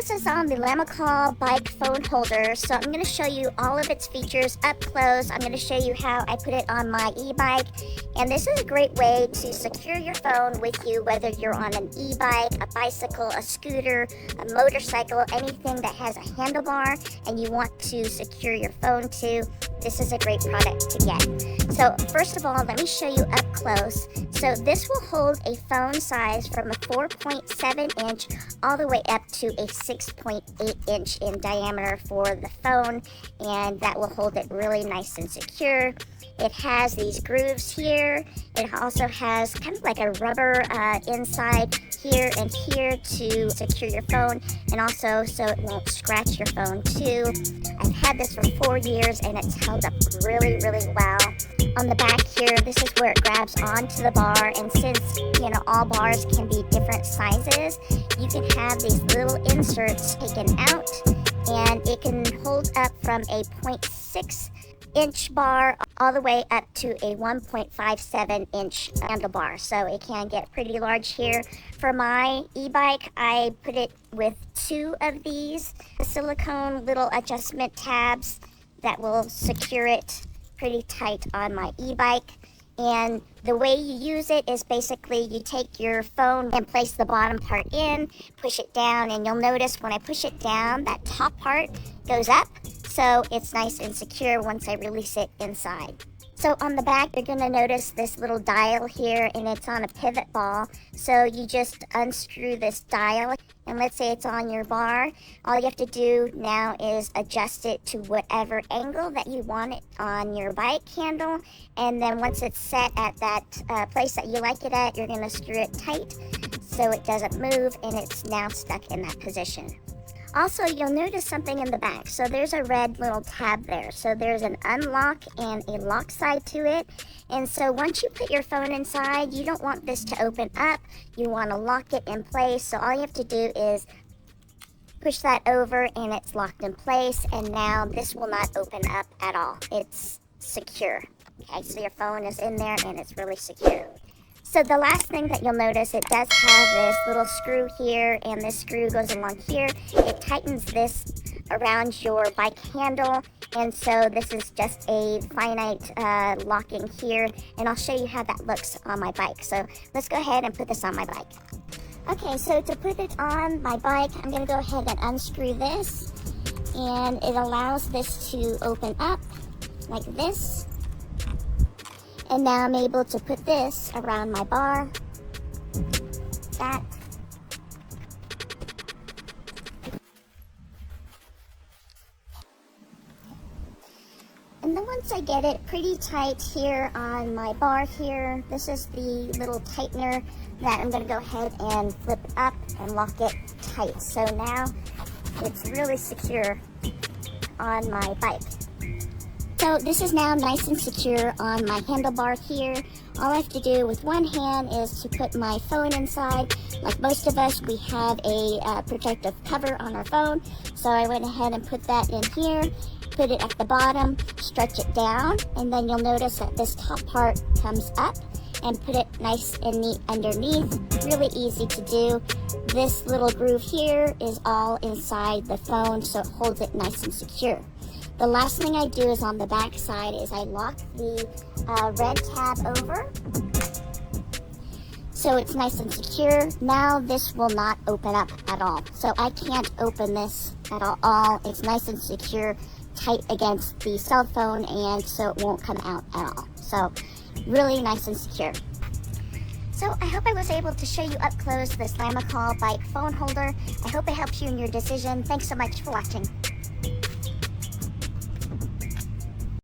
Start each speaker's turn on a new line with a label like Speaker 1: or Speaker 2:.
Speaker 1: This is on the Lamicall bike phone holder, so I'm going to show you all of its features up close. I'm going to show you how I put it on my e-bike, and this is a great way to secure your phone with you, whether you're on an e-bike, a bicycle, a scooter, a motorcycle, anything that has a handlebar and you want to secure your phone to. This is a great product to get. So first of all, let me show you up close. So this will hold a phone size from a 4.7 inch all the way up to a 6.8 inch in diameter for the phone, and that will hold it really nice and secure. It has these grooves here. It also has kind of like a rubber inside here and here to secure your phone, and also so it won't scratch your phone too. I've had this for 4 years and it's held up really, really well. On the back here, this is where it grabs onto the bar, and since all bars can be different sizes, you can have these little inserts taken out, and it can hold up from a 0.6 inch bar all the way up to a 1.57 inch handlebar, so it can get pretty large here. For my e-bike, I put it with 2 of these silicone little adjustment tabs that will secure it pretty tight on my e-bike. And the way you use it is basically you take your phone and place the bottom part in, push it down, and you'll notice when I push it down, that top part goes up, so it's nice and secure once I release it inside. So on the back, you're going to notice this little dial here, and it's on a pivot ball. So you just unscrew this dial, and let's say it's on your bar. All you have to do now is adjust it to whatever angle that you want it on your bike handle. And then once it's set at that place that you like it at, you're going to screw it tight so it doesn't move, and it's now stuck in that position. Also, you'll notice something in the back. So there's a red little tab there. So there's an unlock and a lock side to it. And so once you put your phone inside, you don't want this to open up. You want to lock it in place. So all you have to do is push that over and it's locked in place. And now this will not open up at all. It's secure. Okay, so your phone is in there and it's really secure. So the last thing that you'll notice, it does have this little screw here, and this screw goes along here. It tightens this around your bike handle, and so this is just a finite locking here, and I'll show you how that looks on my bike. So let's go ahead and put this on my bike. Okay, so to put it on my bike, I'm going to go ahead and unscrew this, and it allows this to open up like this. And now I'm able to put this around my bar, that. And then once I get it pretty tight here on my bar here, this is the little tightener that I'm going to go ahead and flip up and lock it tight. So now it's really secure on my bike. So this is now nice and secure on my handlebar here. All I have to do with one hand is to put my phone inside. Like most of us, we have a protective cover on our phone. So I went ahead and put that in here, put it at the bottom, stretch it down, and then you'll notice that this top part comes up, and put it nice and neat underneath. Really easy to do. This little groove here is all inside the phone, so it holds it nice and secure. The last thing I do is on the back side is I lock the red tab over, so it's nice and secure. Now this will not open up at all, so I can't open this at all. It's nice and secure, tight against the cell phone, and so it won't come out at all. So really nice and secure. So I hope I was able to show you up close this Lamicall bike phone holder. I hope it helps you in your decision. Thanks so much for watching.